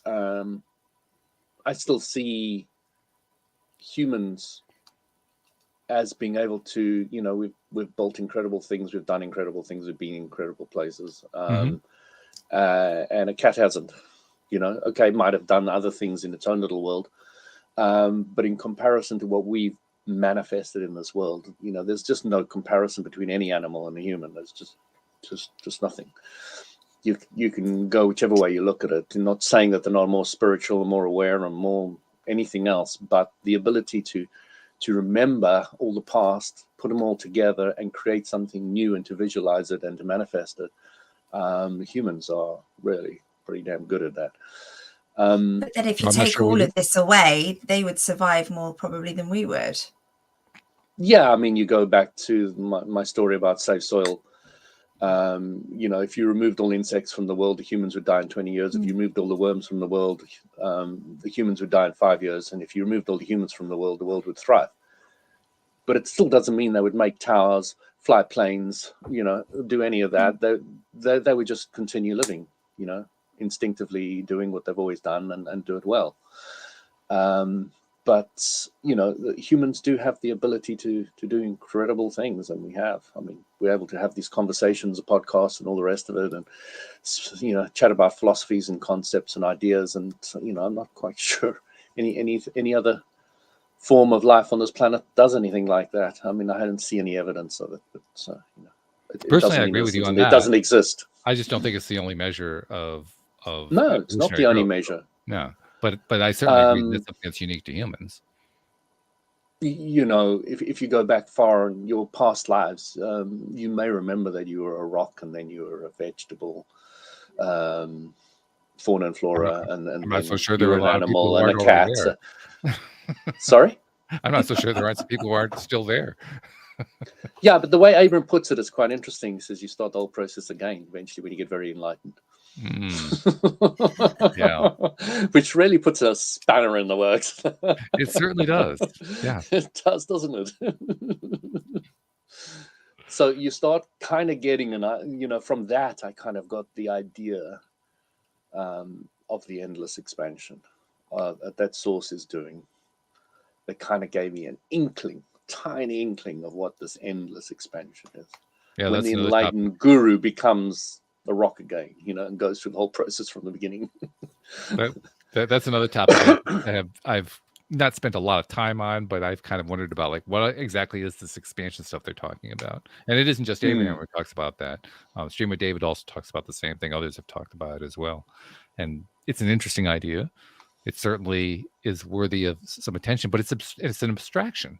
I still see humans as being able to, we've built incredible things, we've done incredible things, we've been in incredible places, and a cat hasn't. Okay, might have done other things in its own little world, but in comparison to what we've manifested in this world, there's just no comparison between any animal and a human. There's just nothing. You can go whichever way you look at it. I'm not saying that they're not more spiritual and more aware and more anything else, but the ability to remember all the past, put them all together and create something new, and to visualize it and to manifest it. Humans are really pretty damn good at that. But then if you take all of this away, they would survive more probably than we would. Yeah, I mean, you go back to my story about Safe Soil. If you removed all insects from the world, the humans would die in 20 years. If you removed all the worms from the world, the humans would die in 5 years. And if you removed all the humans from the world would thrive. But it still doesn't mean they would make towers, fly planes, do any of that. They would just continue living, instinctively doing what they've always done and do it well. But humans do have the ability to do incredible things, and we have. I mean, we're able to have these conversations, a podcast, and all the rest of it, and chat about philosophies and concepts and ideas. And I'm not quite sure any other form of life on this planet does anything like that. I mean, I hadn't seen any evidence of it, but personally, I agree with you on that. It doesn't exist. I just don't think it's the only measure of. No, it's not the only measure. No. But I certainly agree that's something that's unique to humans. If you go back far in your past lives, you may remember that you were a rock and then you were a vegetable, fauna and flora, and I'm not so sure there were an animal and a cat. Sorry? I'm not so sure there aren't some people who aren't still there. Yeah, but the way Abram puts it is quite interesting. He says you start the whole process again eventually when you get very enlightened. Yeah, which really puts a spanner in the works. It certainly does. Yeah, it does, doesn't it? So you start kind of getting from that I kind of got the idea of the endless expansion that Source is doing. That kind of gave me an tiny inkling of what this endless expansion is. Yeah, when the enlightened guru becomes the rock again, and goes through the whole process from the beginning. That's another topic I've not spent a lot of time on, but I've kind of wondered about, like, what exactly is this expansion stuff they're talking about? And it isn't just Abraham who talks about that. Streamer David also talks about the same thing. Others have talked about it as well. And it's an interesting idea. It certainly is worthy of some attention, but it's an abstraction.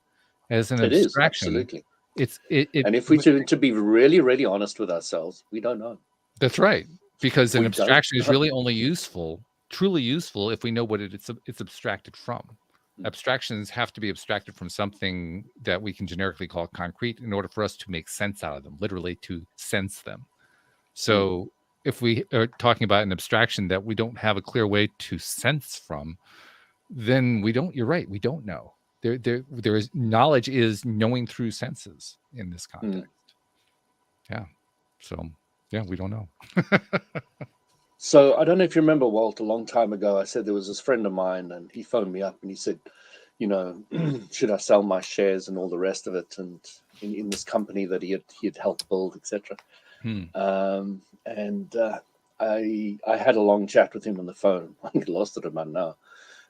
As an abstraction, absolutely. And if we to be really, really honest with ourselves, we don't know. That's right. Because an We abstraction is don't. really only truly useful, if we know what it's abstracted from. Abstractions have to be abstracted from something that we can generically call concrete in order for us to make sense out of them, literally to sense them. So if we are talking about an abstraction that we don't have a clear way to sense from, then you're right, we don't know. There is knowledge is knowing through senses in this context. Yeah. So yeah, we don't know. So I don't know if you remember, Walt, a long time ago, I said there was this friend of mine and he phoned me up and he said, should I sell my shares and all the rest of it, and in this company that he had helped build, etc. I had a long chat with him on the phone. I lost it about now.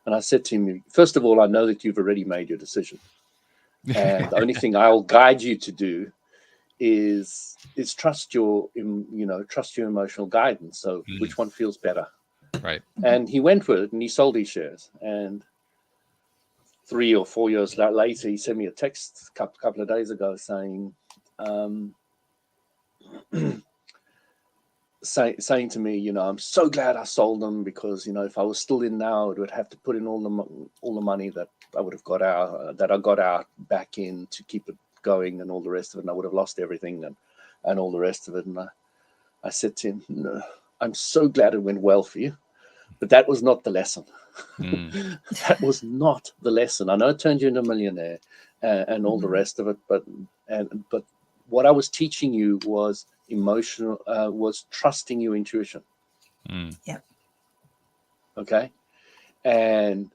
And I said to him, first of all, I know that you've already made your decision. And the only thing I'll guide you to do is trust your emotional guidance. So which one feels better? Right. And he went with it and he sold his shares. And 3 or 4 years later, he sent me a text a couple of days ago saying, saying to me, I'm so glad I sold them, because if I was still in now, I would have to put in all the money that I would have got out back in to keep it going and all the rest of it, and I would have lost everything and all the rest of it. And I said to him, no, I'm so glad it went well for you, but that was not the lesson. That was not the lesson. I know it turned you into a millionaire and all the rest of it, but what I was teaching you was was trusting your intuition. Yeah. Okay. And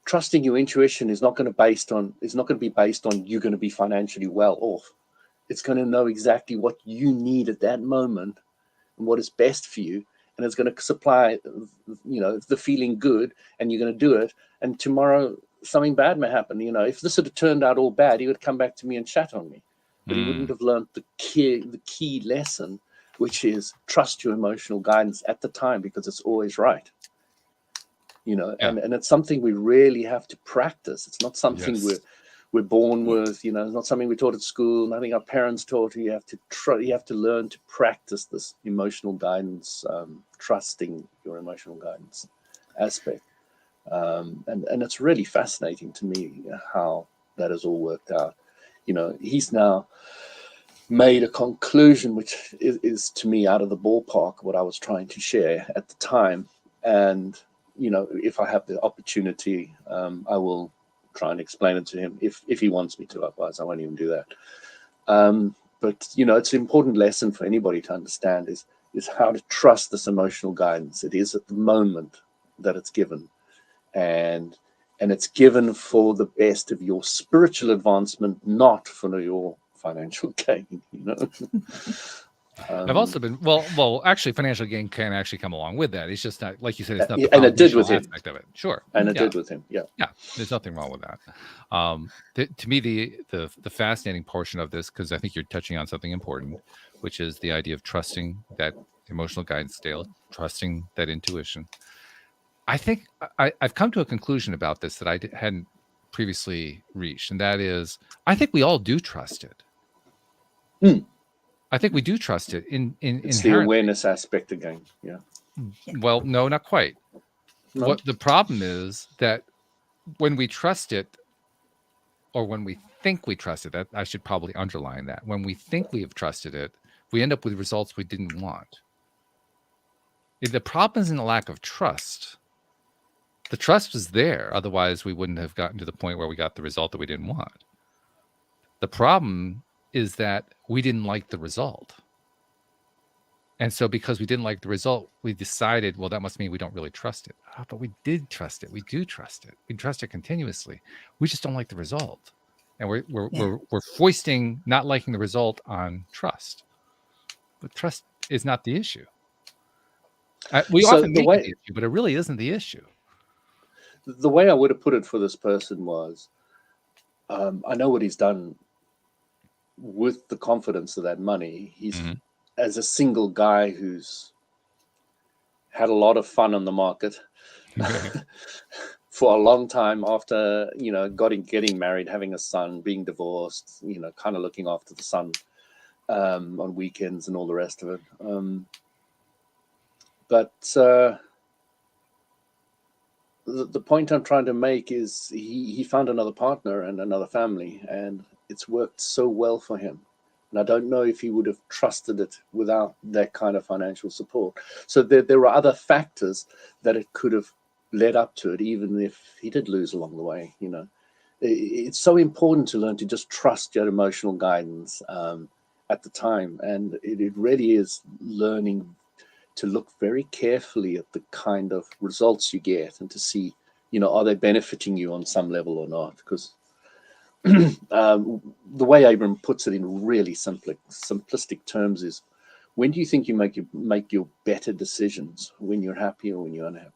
trusting your intuition is not going to be based on you're going to be financially well off. It's going to know exactly what you need at that moment and what is best for you. And it's going to supply, the feeling good, and you're going to do it. And tomorrow something bad may happen. If this had turned out all bad, he would come back to me and chat on me. But he wouldn't have learned the key lesson, which is trust your emotional guidance at the time, because it's always right. And it's something we really have to practice. It's not something we're born with. It's not something we taught at school. Nothing our parents taught. You have to learn to practice this emotional guidance, trusting your emotional guidance aspect. And it's really fascinating to me how that has all worked out. He's now made a conclusion which is to me out of the ballpark what I was trying to share at the time. And if I have the opportunity, I will try and explain it to him if he wants me to. Otherwise, I won't even do that. But it's an important lesson for anybody to understand is how to trust this emotional guidance. It is at the moment that it's given, and it's given for the best of your spiritual advancement, not for your financial gain. I've also been actually financial gain can actually come along with that. It's just not, like you said, it's not the and it did with him. aspect of it. Sure. And it did with him. Yeah. There's nothing wrong with that. To me, the fascinating portion of this, because I think you're touching on something important, which is the idea of trusting that emotional guidance scale, trusting that intuition. I think I've come to a conclusion about this that I hadn't previously reached, and that is, I think we all do trust it. I think we do trust it. It's the awareness aspect again. Yeah. Well, no, not quite. No. What the problem is that when we trust it, or when we think we trust it, that I should probably underline that. When we think we have trusted it, we end up with results we didn't want. The problem isn't a lack of trust. The trust was there. Otherwise, we wouldn't have gotten to the point where we got the result that we didn't want. The problem is that we didn't like the result. And so because we didn't like the result, we decided, well, that must mean we don't really trust it. But we did trust it. We do trust it. We trust it continuously. We just don't like the result. And we're foisting not liking the result on trust. But trust is not the issue. We often make it the issue, but it really isn't the issue. The way I would have put it for this person was, I know what he's done with the confidence of that money. He's as a single guy who's had a lot of fun on the market for a long time after, getting married, having a son, being divorced, kind of looking after the son on weekends and all the rest of it. But the point I'm trying to make is he found another partner and another family, and it's worked so well for him. And I don't know if he would have trusted it without that kind of financial support. So there are other factors that it could have led up to it, even if he did lose along the way. It's so important to learn to just trust your emotional guidance at the time. And it really is learning to look very carefully at the kind of results you get and to see, are they benefiting you on some level or not? Because the way Abram puts it in really simplistic terms is, when do you think you make your better decisions? When you're happy or when you're unhappy?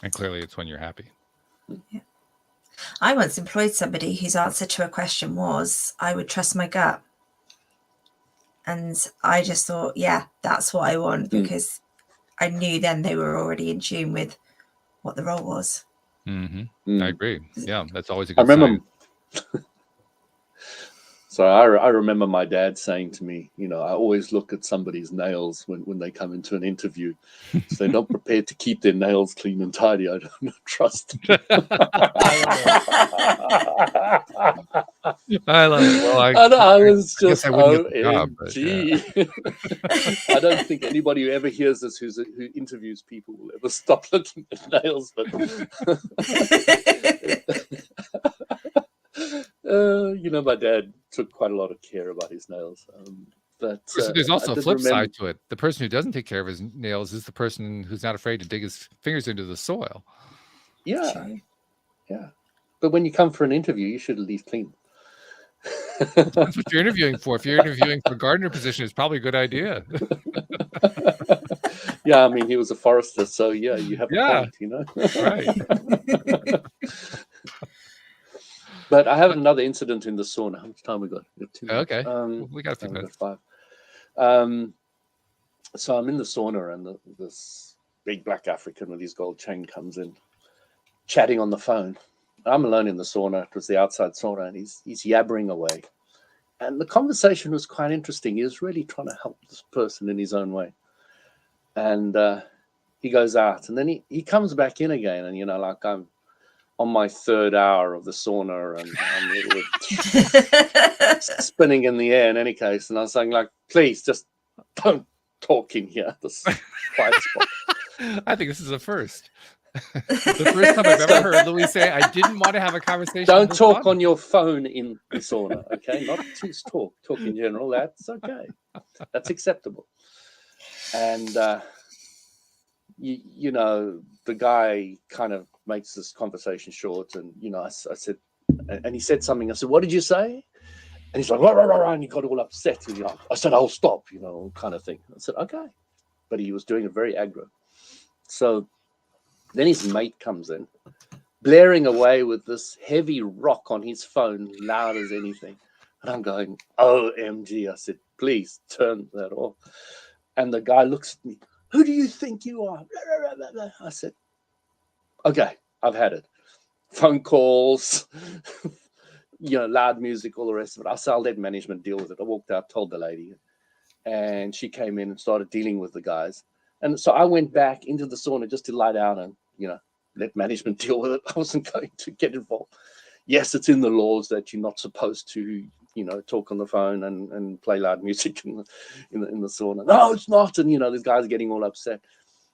And clearly it's when you're happy. Yeah. I once employed somebody whose answer to a question was, I would trust my gut. And I just thought, yeah, that's what I want, because I knew then they were already in tune with what the role was. Mm-hmm. I agree. Yeah, that's always a good sign. So I remember my dad saying to me, I always look at somebody's nails when they come into an interview. So they're not prepared to keep their nails clean and tidy, I don't trust them. I love it. Well, I was just, I wouldn't get the job, but, yeah. I don't think anybody who ever hears this who interviews people will ever stop looking at nails. But my dad took quite a lot of care about his nails. But there's also a flip side to it. The person who doesn't take care of his nails is the person who's not afraid to dig his fingers into the soil. Yeah. Yeah. But when you come for an interview, you should at least clean. That's what you're interviewing for. If you're interviewing for a gardener position, it's probably a good idea. Yeah, I mean, he was a forester, so yeah, you have a point, Right. But I have another incident in the sauna. How much time we got? We got 2 minutes. Okay. We got a few minutes. 5. So I'm in the sauna, and this big black African with his gold chain comes in, chatting on the phone. I'm alone in the sauna. It was the outside sauna, and he's yabbering away. And the conversation was quite interesting. He was really trying to help this person in his own way. And he goes out, and then he comes back in again, and I'm on my 3rd hour of the sauna, and I'm a little bit spinning in the air in any case. And I was saying, please just don't talk in here. This quiet spot. I think this is a first. The first time I've ever heard Louis say, I didn't want to have a conversation. Don't talk on your phone in the sauna, okay? Not just talk in general. That's okay. That's acceptable. And, the guy kind of makes this conversation short. And, I said, and he said something. I said, what did you say? And he's like, rah, rah, rah, and he got all upset. And, I said, I'll stop, kind of thing. I said, okay. But he was doing it very aggro. So then his mate comes in, blaring away with this heavy rock on his phone, loud as anything. And I'm going, OMG. I said, please turn that off. And the guy looks at me, who do you think you are? I said, okay, I've had it. Phone calls, loud music, all the rest of it. I said, I'll let management deal with it. I walked out, told the lady, and she came in and started dealing with the guys. And so I went back into the sauna just to lie down and, let management deal with it. I wasn't going to get involved. Yes, it's in the laws that you're not supposed to, talk on the phone and play loud music in the sauna. No, it's not. And, these guys are getting all upset.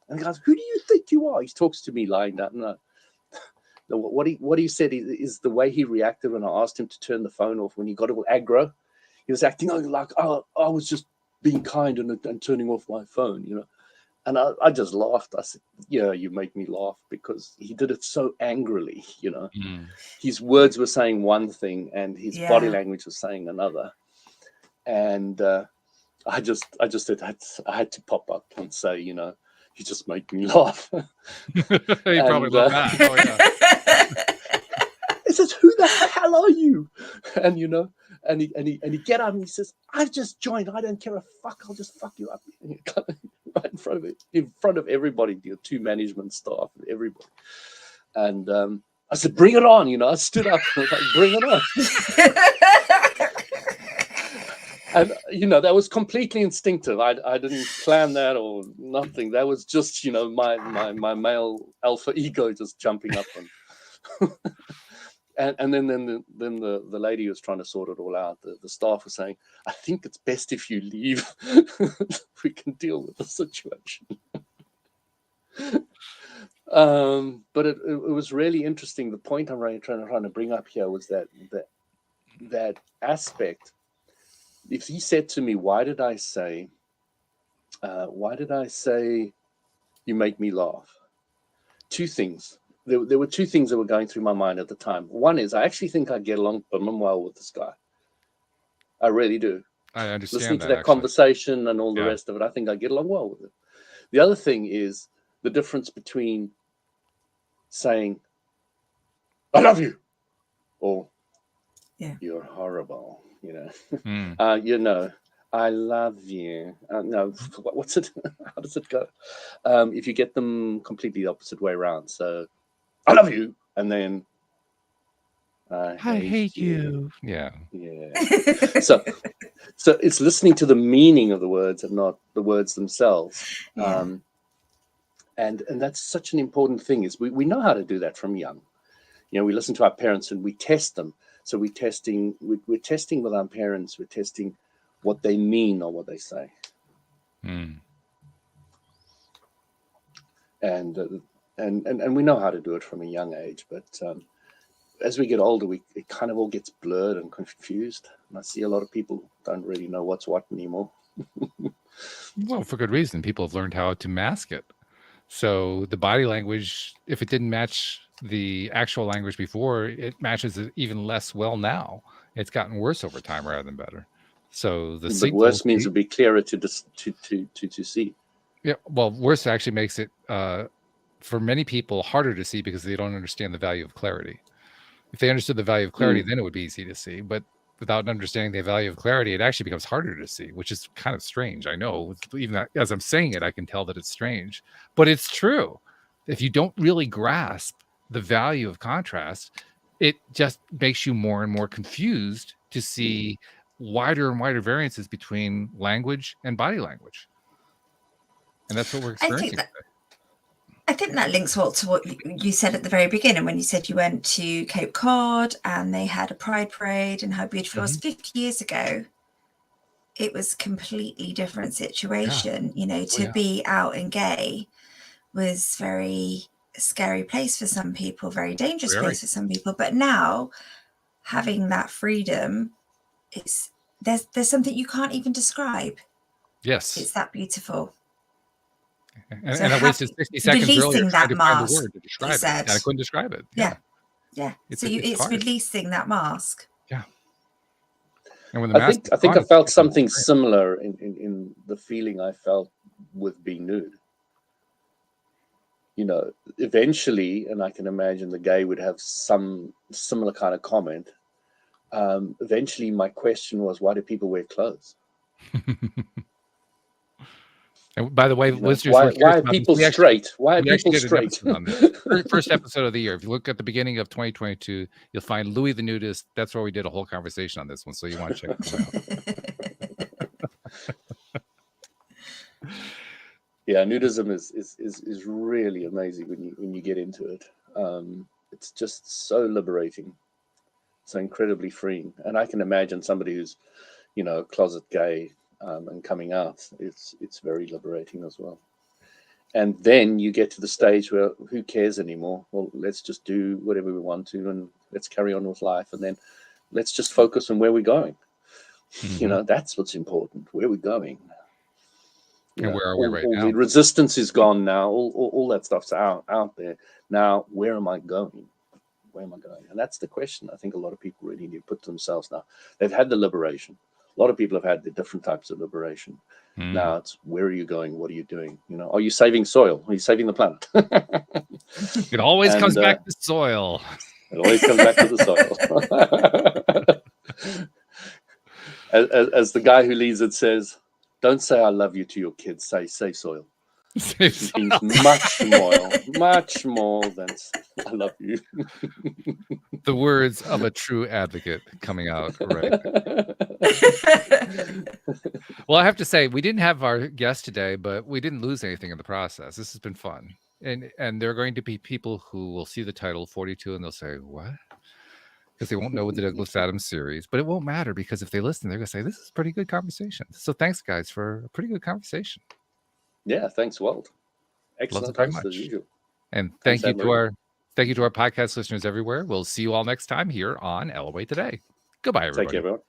And the guy's, who do you think you are? He talks to me lying down. No. What he said is the way he reacted when I asked him to turn the phone off when he got all aggro. He was acting like, I was just being kind and turning off my phone, And I just laughed. I said, yeah, you make me laugh, because he did it so angrily, His words were saying one thing and his body language was saying another. And I just said, I had to pop up and say, you just make me laugh. He probably loved that. Oh, yeah. He says, who the hell are you? And, and he get up and he says, I've just joined. I don't care a fuck. I'll just fuck you up. right in front of everybody, your 2 management staff, everybody. And I said, "Bring it on!" I stood up and was like, "Bring it on!" And that was completely instinctive. I didn't plan that or nothing. That was just my male alpha ego just jumping up on. And then the lady who was trying to sort it all out, the staff was saying, "I think it's best if you leave. We can deal with the situation." But it was really interesting. The point I'm trying to bring up here was that aspect. If he said to me, why did I say you make me laugh? 2 things. There were 2 things that were going through my mind at the time. One is, I actually think I get along well with this guy. I really do. I understand. Listening to that conversation and all the rest of it, I think I get along well with it. The other thing is the difference between saying, "I love you," or "You're horrible," "I love you." No, what's it? How does it go? If you get them completely the opposite way around. So, "I love you," and then "I hate you." Yeah. So it's listening to the meaning of the words and not the words themselves. And that's such an important thing. Is we know how to do that from young. We listen to our parents and we test them. So we're testing with our parents. We're testing what they mean or what they say. And we know how to do it from a young age. But as we get older, it kind of all gets blurred and confused. And I see a lot of people don't really know what's what anymore. Well, for good reason. People have learned how to mask it. So the body language, if it didn't match the actual language before, it matches it even less well now. It's gotten worse over time rather than better. So but worse means it'll be clearer to see. Yeah, well, worse actually makes it for many people harder to see because they don't understand the value of clarity. If they understood the value of clarity, then it would be easy to see. But without understanding the value of clarity, it actually becomes harder to see, which is kind of strange. I know, even as I'm saying it, I can tell that it's strange, but it's true. If you don't really grasp the value of contrast, it just makes you more and more confused to see wider and wider variances between language and body language. And that's what we're experiencing. I think that links to what you said at the very beginning when you said you went to Cape Cod and they had a pride parade and how beautiful it was 50 years ago. It was a completely different situation. To be out and gay was very scary place for some people, very dangerous place for some people. But now having that freedom, there's something you can't even describe. Yes. It's that beautiful. And I wasted 60 seconds earlier trying to find the word to describe it. And I couldn't describe it. Yeah. It's releasing that mask. Yeah. And when the I think I felt something similar in the feeling I felt with being nude. Eventually, and I can imagine the gay would have some similar kind of comment. Eventually, my question was, why do people wear clothes? And by the way, listeners, why are people straight? Why are people straight? First episode of the year. If you look at the beginning of 2022, you'll find Louis the Nudist. That's where we did a whole conversation on this one. So you want to check it out. Yeah, nudism is really amazing when you get into it. It's just so liberating, so incredibly freeing. And I can imagine somebody who's, closet gay. And coming out, it's very liberating as well. And then you get to the stage where who cares anymore? Well, let's just do whatever we want to and let's carry on with life. And then let's just focus on where we're going. That's what's important, where we're going. And where are we right now? The resistance is gone now. All that stuff's out there. Now, where am I going? Where am I going? And that's the question I think a lot of people really need to put to themselves now. They've had the liberation. A lot of people have had the different types of liberation. Now it's, where are you going? What are you doing? Are you saving soil? Are you saving the planet? It always comes back to soil. It always comes back to the soil. As the guy who leads it says, Don't say I love you to your kids. Say safe soil. Safe It means much more than I love you. The words of a true advocate coming out, right? Well, I have to say, we didn't have our guest today, but we didn't lose anything in the process. This has been fun. And there are going to be people who will see the title 42 and they'll say, what? Because they won't know the Douglas Adams series. But it won't matter, because if they listen, they're going to say, this is a pretty good conversation. So thanks, guys, for a pretty good conversation. Yeah, thanks, Walt. Excellent very host as much. usual. And Thanks, thank you Anne-Marie. to our podcast listeners everywhere. We'll see you all next time here on LOA Today. Goodbye, everybody. Take care, everyone.